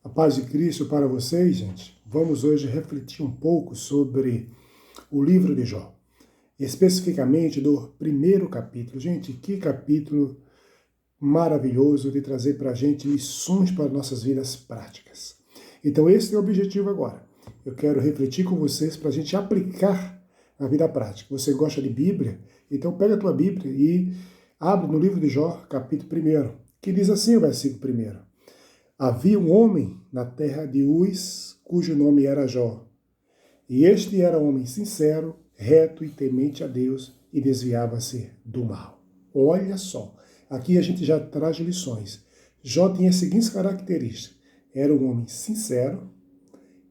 A paz de Cristo para vocês, gente. Vamos hoje refletir um pouco sobre o livro de Jó, especificamente do primeiro capítulo. Gente, que capítulo maravilhoso de trazer para a gente lições para nossas vidas práticas. Então esse é o objetivo agora. Eu quero refletir com vocês para a gente aplicar na vida prática. Você gosta de Bíblia? Então pega a tua Bíblia e abre no livro de Jó, capítulo 1, que diz assim o versículo 1. Havia um homem na terra de Uz, cujo nome era Jó. E este era um homem sincero, reto e temente a Deus, e desviava-se do mal. Olha só, aqui a gente já traz lições. Jó tinha as seguintes características. Era um homem sincero,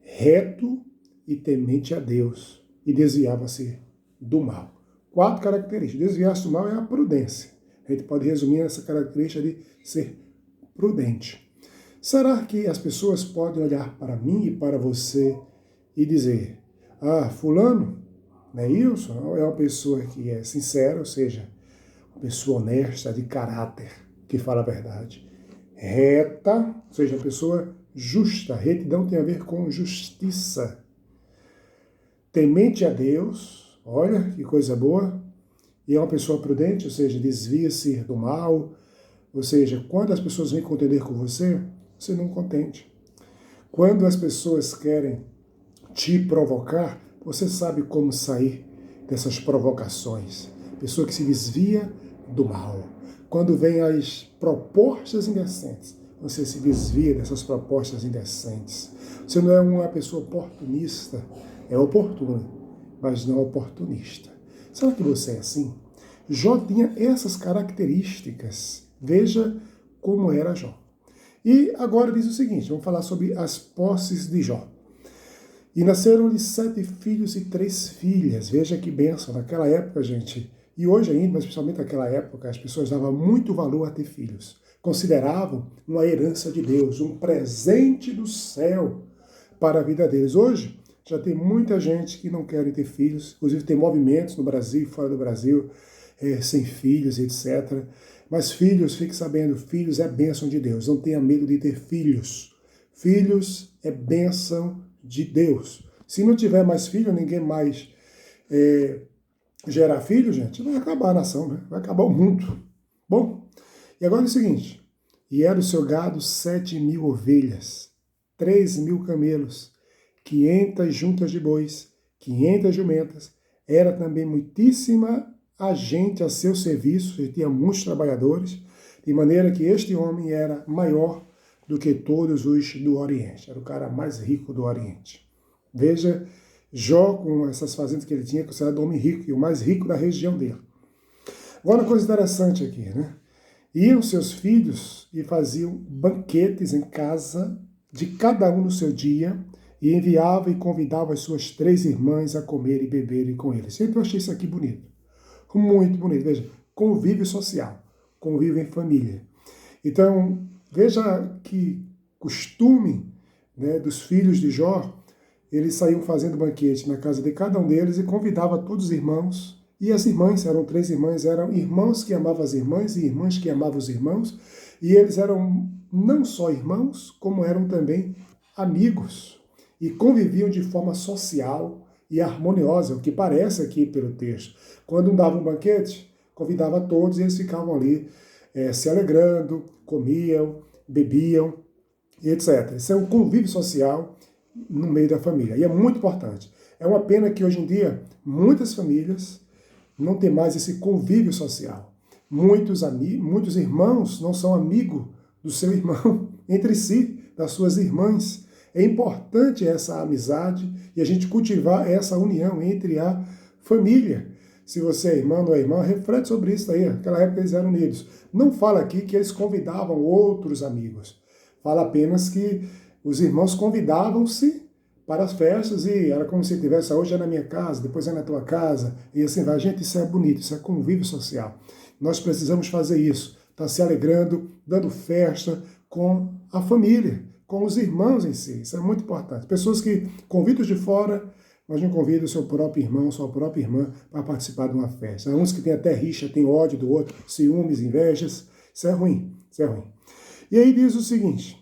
reto e temente a Deus, e desviava-se do mal. 4 características. Desviar-se do mal é a prudência. A gente pode resumir essa característica de ser prudente. Será que as pessoas podem olhar para mim e para você e dizer, fulano, Neilson, é uma pessoa que é sincera, ou seja, uma pessoa honesta, de caráter, que fala a verdade. Reta, ou seja, uma pessoa justa. Retidão tem a ver com justiça. Temente a Deus, olha que coisa boa. E é uma pessoa prudente, ou seja, desvia-se do mal. Ou seja, quando as pessoas vêm contender com você, você não contente. Quando as pessoas querem te provocar, você sabe como sair dessas provocações. Pessoa que se desvia do mal. Quando vem as propostas indecentes, você se desvia dessas propostas indecentes. Você não é uma pessoa oportunista, é oportuna, mas não oportunista. Será que você é assim? Jó tinha essas características. Veja como era Jó. E agora diz o seguinte, vamos falar sobre as posses de Jó. E nasceram-lhe 7 filhos e 3 filhas. Veja que bênção. Naquela época, gente, e hoje ainda, mas principalmente naquela época, as pessoas davam muito valor a ter filhos. Consideravam uma herança de Deus, um presente do céu para a vida deles. Hoje, já tem muita gente que não quer ter filhos. Inclusive, tem movimentos no Brasil e fora do Brasil, sem filhos, etc. Mas filhos, fique sabendo, filhos é bênção de Deus. Não tenha medo de ter filhos. Filhos é bênção de Deus. Se não tiver mais filho, ninguém mais gerar filho, gente, vai acabar a nação, né? Vai acabar o mundo. Bom, e agora é o seguinte. E era o seu gado 7.000 ovelhas, 3.000 camelos, 500 juntas de bois, 500 jumentas. Era também muitíssima a gente a seu serviço, ele tinha muitos trabalhadores, de maneira que este homem era maior do que todos os do Oriente. Era o cara mais rico do Oriente. Veja, Jó, com essas fazendas que ele tinha, considerado o homem rico, e o mais rico da região dele. Agora, uma coisa interessante aqui, né? Iam seus filhos e faziam banquetes em casa de cada um no seu dia, e enviava e convidava as suas 3 irmãs a comer e beberem com eles. Sempre eu achei isso aqui bonito. Muito bonito. Veja, convívio social, convívio em família. Então, veja que costume, né, dos filhos de Jó, eles saíam fazendo banquete na casa de cada um deles e convidava todos os irmãos. E as irmãs, eram 3 irmãs, eram irmãos que amavam as irmãs e irmãs que amavam os irmãos. E eles eram não só irmãos, como eram também amigos. E conviviam de forma social e harmoniosa, o que parece aqui pelo texto. Quando um dava um banquete, convidava todos e eles ficavam ali se alegrando, comiam, bebiam, etc. Isso é um convívio social no meio da família. E é muito importante. É uma pena que hoje em dia muitas famílias não têm mais esse convívio social. Muitos irmãos não são amigos do seu irmão entre si, das suas irmãs. É importante essa amizade e a gente cultivar essa união entre a família. Se você é irmão ou é irmã, reflete sobre isso aí. Naquela época eles eram unidos. Não fala aqui que eles convidavam outros amigos. Fala apenas que os irmãos convidavam-se para as festas e era como se tivesse, hoje é na minha casa, depois é na tua casa, e assim vai. Gente, isso é bonito, isso é convívio social. Nós precisamos fazer isso, estar se alegrando, dando festa com a família, com os irmãos em si. Isso é muito importante. Pessoas que convidam de fora, mas não convidam o seu próprio irmão, sua própria irmã para participar de uma festa. Há uns que têm até rixa, têm ódio do outro, ciúmes, invejas. Isso é ruim, isso é ruim. E aí diz o seguinte,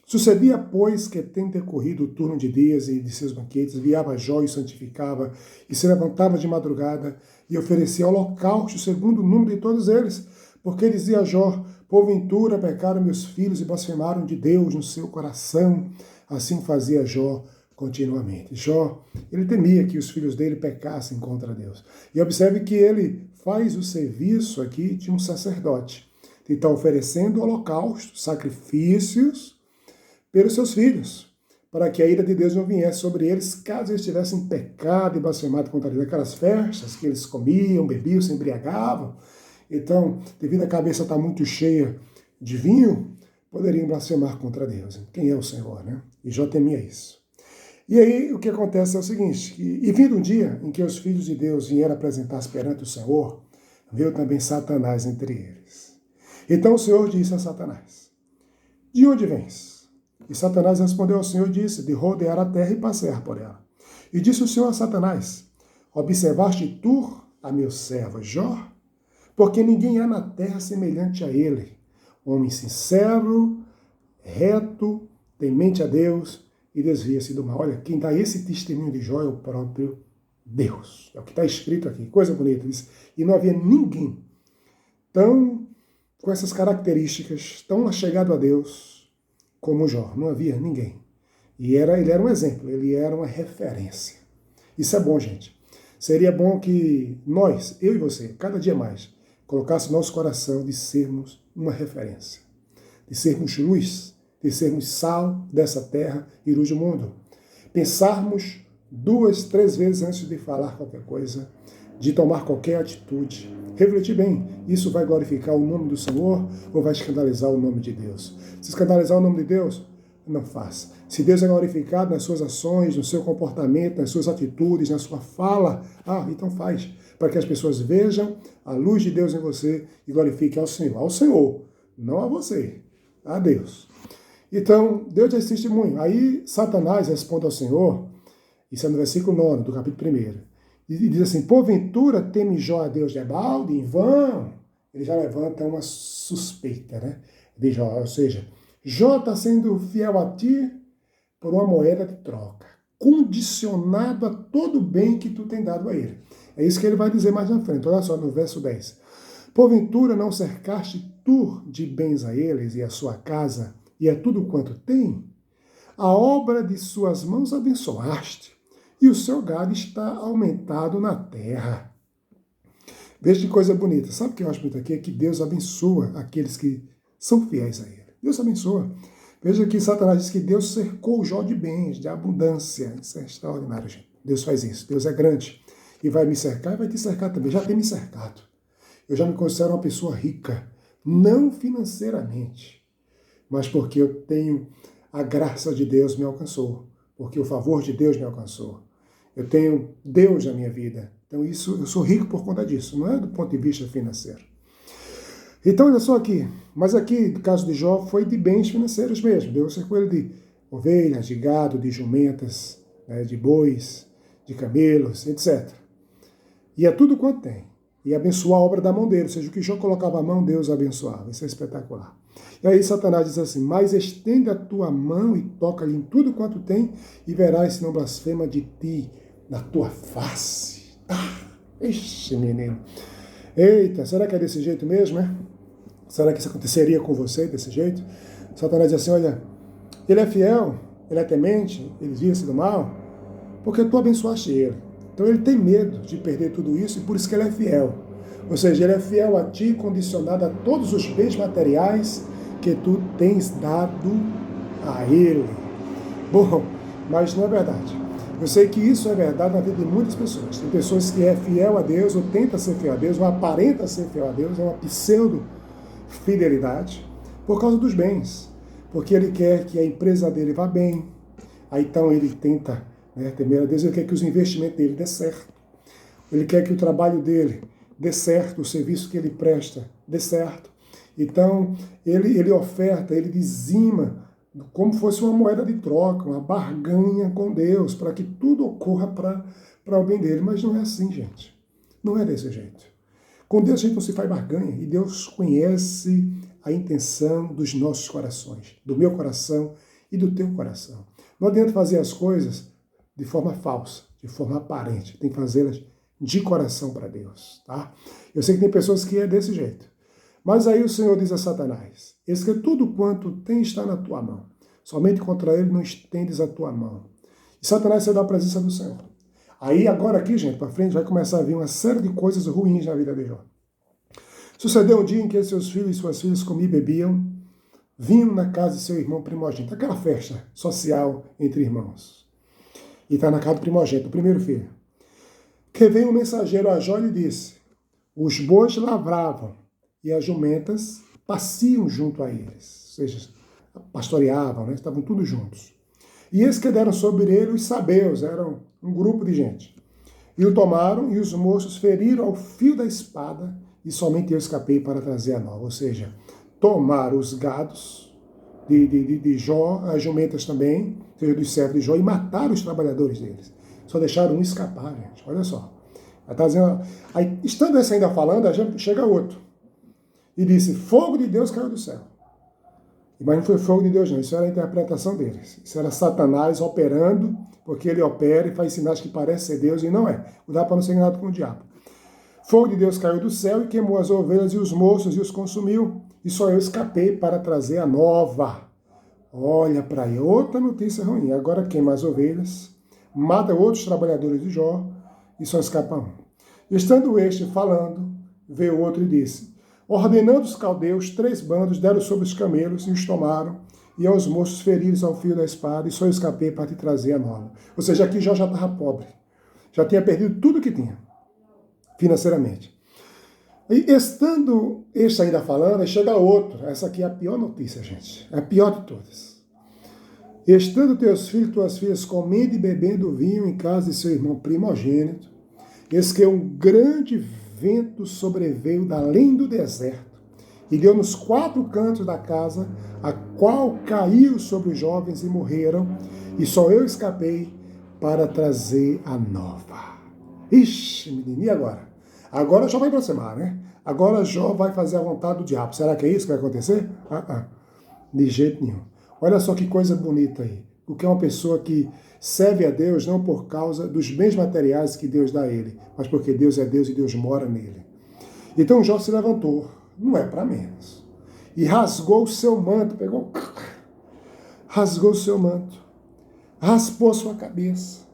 Sucedia, pois, que, tendo decorrido o turno de dias e de seus banquetes, viava Jó e santificava, e se levantava de madrugada, e oferecia holocausto segundo o número de todos eles, porque dizia Jó: porventura pecaram meus filhos e blasfemaram de Deus no seu coração. Assim fazia Jó continuamente. Jó, ele temia que os filhos dele pecassem contra Deus. E observe que ele faz o serviço aqui de um sacerdote. Ele está oferecendo holocaustos, sacrifícios pelos seus filhos, para que a ira de Deus não viesse sobre eles, caso eles tivessem pecado e blasfemado contra Deus. Aquelas festas que eles comiam, bebiam, se embriagavam. Então, devido à cabeça estar muito cheia de vinho, poderiam blasfemar contra Deus. Quem é o Senhor, né? E Jó temia isso. E aí o que acontece é o seguinte, e vindo um dia em que os filhos de Deus vieram apresentar-se perante o Senhor, veio também Satanás entre eles. Então o Senhor disse a Satanás: de onde vens? E Satanás respondeu ao Senhor e disse: de rodear a terra e passear por ela. E disse o Senhor a Satanás: observaste tu a meu servo Jó? Porque ninguém há na terra semelhante a ele, homem sincero, reto, temente a Deus e desvia-se do mal. Olha, quem dá esse testemunho de Jó é o próprio Deus. É o que está escrito aqui, coisa bonita. Diz, e não havia ninguém tão, com essas características, tão achegado a Deus como Jó. Não havia ninguém. E ele era um exemplo, ele era uma referência. Isso é bom, gente. Seria bom que nós, eu e você, cada dia mais, colocasse nosso coração de sermos uma referência, de sermos luz, de sermos sal dessa terra e luz do mundo. Pensarmos 2, 3 vezes antes de falar qualquer coisa, de tomar qualquer atitude. Refletir bem, isso vai glorificar o nome do Senhor ou vai escandalizar o nome de Deus? Se escandalizar o nome de Deus, não faça. Se Deus é glorificado nas suas ações, no seu comportamento, nas suas atitudes, na sua fala, então faz, para que as pessoas vejam a luz de Deus em você e glorifiquem ao Senhor, não a você, a Deus. Então, Deus é esse testemunho. Aí Satanás responde ao Senhor, isso é no versículo 9 do capítulo 1, e diz assim: porventura teme Jó a Deus de balde, em vão? Ele já levanta uma suspeita, né? De Jó, ou seja, Jó está sendo fiel a ti por uma moeda de troca, condicionado a todo o bem que tu tem dado a ele. É isso que ele vai dizer mais na frente. Olha só no verso 10. Porventura não cercaste tu de bens a eles e a sua casa e a tudo quanto tem? A obra de suas mãos abençoaste, e o seu gado está aumentado na terra. Veja que coisa bonita. Sabe o que eu acho bonito aqui? É que Deus abençoa aqueles que são fiéis a ele. Deus abençoa. Veja que Satanás diz que Deus cercou Jó de bens, de abundância. Isso é extraordinário, gente. Deus faz isso. Deus é grande. E vai me cercar e vai te cercar também. Já tem me cercado. Eu já me considero uma pessoa rica. Não financeiramente, mas porque eu tenho a graça de Deus me alcançou. Porque o favor de Deus me alcançou. Eu tenho Deus na minha vida. Então isso, eu sou rico por conta disso. Não é do ponto de vista financeiro. Então, olha só aqui. Mas aqui, no caso de Jó, foi de bens financeiros mesmo. Deus cercou ele de ovelhas, de gado, de jumentas, né, de bois, de camelos, etc. E é tudo quanto tem. E abençoar a obra da mão dele. Ou seja, o que Jó colocava a mão, Deus abençoava. Isso é espetacular. E aí Satanás diz assim: mas estende a tua mão e toca-lhe em tudo quanto tem, e verás se não blasfema de ti na tua face. Ixi, menino. Eita, será que é desse jeito mesmo, né? Será que isso aconteceria com você desse jeito? Satanás diz assim: olha, ele é fiel, ele é temente, ele desvia-se do mal, porque tu abençoaste ele. Então ele tem medo de perder tudo isso e por isso que ele é fiel. Ou seja, ele é fiel a ti, condicionado a todos os bens materiais que tu tens dado a ele. Bom, mas não é verdade. Eu sei que isso é verdade na vida de muitas pessoas. Tem pessoas que é fiel a Deus, ou tenta ser fiel a Deus, ou aparenta ser fiel a Deus, é uma pseudo-fidelidade, por causa dos bens. Porque ele quer que a empresa dele vá bem, aí então ele tenta temer a Deus, ele quer que os investimentos dele dê certo. Ele quer que o trabalho dele dê certo, o serviço que ele presta dê certo. Então, ele oferta, ele dizima, como fosse uma moeda de troca, uma barganha com Deus, para que tudo ocorra para o bem dele. Mas não é assim, gente. Não é desse jeito. Com Deus a gente não se faz barganha, e Deus conhece a intenção dos nossos corações, do meu coração e do teu coração. Não adianta fazer as coisas de forma falsa, de forma aparente. Tem que fazê-las de coração para Deus, tá? Eu sei que tem pessoas que é desse jeito. Mas aí o Senhor diz a Satanás: eis que tudo quanto tem está na tua mão. Somente contra ele não estendes a tua mão. E Satanás saiu da presença do Senhor. Aí agora aqui, gente, para frente vai começar a vir uma série de coisas ruins na vida de Jó. Sucedeu um dia em que seus filhos e suas filhas comiam e bebiam, vinham na casa de seu irmão primogênito. Aquela festa social entre irmãos. E está na casa do primogênito, o primeiro filho. Que veio um mensageiro a Jó e lhe disse: os bois lavravam e as jumentas passiam junto a eles. Ou seja, pastoreavam, né? Estavam todos juntos. E eles que deram sobre ele os sabeus, eram um grupo de gente. E o tomaram, e os moços feriram ao fio da espada, e somente eu escapei para trazer a nova. Ou seja, tomaram os gados de Jó, as jumentas também, ou seja, dos servos de Jó, e mataram os trabalhadores deles. Só deixaram um escapar, gente. Olha só. Tá dizendo, aí, estando esse ainda falando, chega outro. E disse: fogo de Deus caiu do céu. Mas não foi fogo de Deus, não. Isso era a interpretação deles. Isso era Satanás operando, porque ele opera e faz sinais que parecem ser Deus e não é. Não dá para não ser enganado com o diabo. Fogo de Deus caiu do céu e queimou as ovelhas e os moços e os consumiu. E só eu escapei para trazer a nova. Olha para aí, outra notícia ruim. Agora queima as ovelhas, mata outros trabalhadores de Jó e só escapa um. Estando este falando, veio outro e disse: ordenando os caldeus, 3 bandos deram sobre os camelos e os tomaram, e aos moços feridos ao fio da espada, e só eu escapei para te trazer a nova. Ou seja, aqui Jó já estava pobre. Já tinha perdido tudo que tinha, financeiramente. E estando este ainda falando, aí chega outro. Essa aqui é a pior notícia, gente. É a pior de todas. Estando teus filhos e tuas filhas comendo e bebendo vinho em casa de seu irmão primogênito, eis que um grande vento sobreveio da além do deserto e deu nos 4 cantos da casa, a qual caiu sobre os jovens e morreram, e só eu escapei para trazer a nova. Ixi, menino, e agora? Agora Jó vai aproximar, né? Agora Jó vai fazer a vontade do diabo. Será que é isso que vai acontecer? De jeito nenhum. Olha só que coisa bonita aí. Porque é uma pessoa que serve a Deus não por causa dos bens materiais que Deus dá a ele, mas porque Deus é Deus e Deus mora nele. Então Jó se levantou, não é para menos, e rasgou o seu manto, rasgou o seu manto, raspou sua cabeça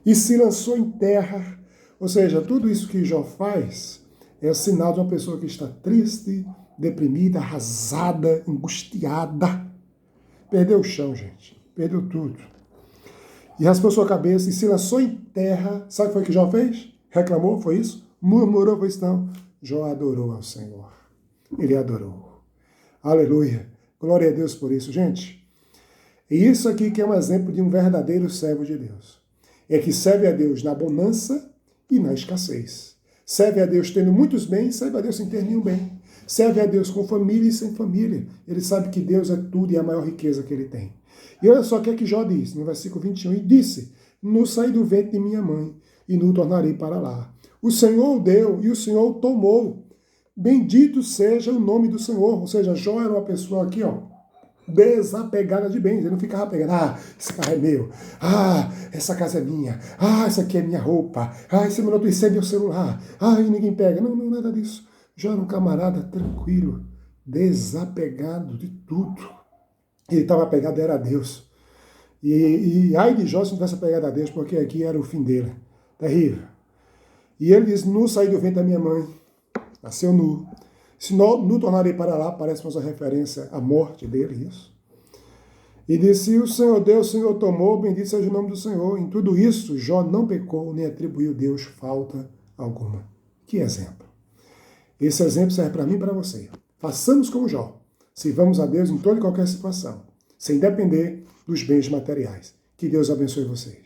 e se lançou em terra. Ou seja, tudo isso que Jó faz é o sinal de uma pessoa que está triste, deprimida, arrasada, angustiada. Perdeu o chão, gente. Perdeu tudo. E raspou sua cabeça e se lançou em terra. Sabe o que foi que Jó fez? Reclamou, foi isso? Murmurou, foi isso não. Jó adorou ao Senhor. Ele adorou. Aleluia. Glória a Deus por isso, gente. E isso aqui que é um exemplo de um verdadeiro servo de Deus. É que serve a Deus na bonança e na escassez. Serve a Deus tendo muitos bens, serve a Deus sem ter nenhum bem. Serve a Deus com família e sem família. Ele sabe que Deus é tudo e a maior riqueza que ele tem. E olha só o que é que Jó diz, no versículo 21, e disse: no saí do ventre de minha mãe, e no tornarei para lá. O Senhor o deu, e o Senhor o tomou. Bendito seja o nome do Senhor. Ou seja, Jó era uma pessoa aqui, ó, desapegada de bens. Ele não ficava pegando: esse carro é meu, essa casa é minha, essa aqui é minha roupa, esse é meu celular, e ninguém pega. Não, nada disso. Jó era um camarada tranquilo, desapegado de tudo. Ele estava apegado, era a Deus. E ai de Jó se não tivesse apegado a Deus, porque aqui era o fim dele. Terrível. E ele diz: nu saí do ventre da minha mãe, nasceu nu. Se nu tornarei para lá, parece mais uma referência à morte dele, isso. E disse: o Senhor deu, o Senhor tomou, bendito seja o nome do Senhor. Em tudo isso, Jó não pecou, nem atribuiu a Deus falta alguma. Que exemplo. Esse exemplo serve para mim e para você. Façamos como Jó. Sirvamos a Deus em toda e qualquer situação, sem depender dos bens materiais. Que Deus abençoe vocês.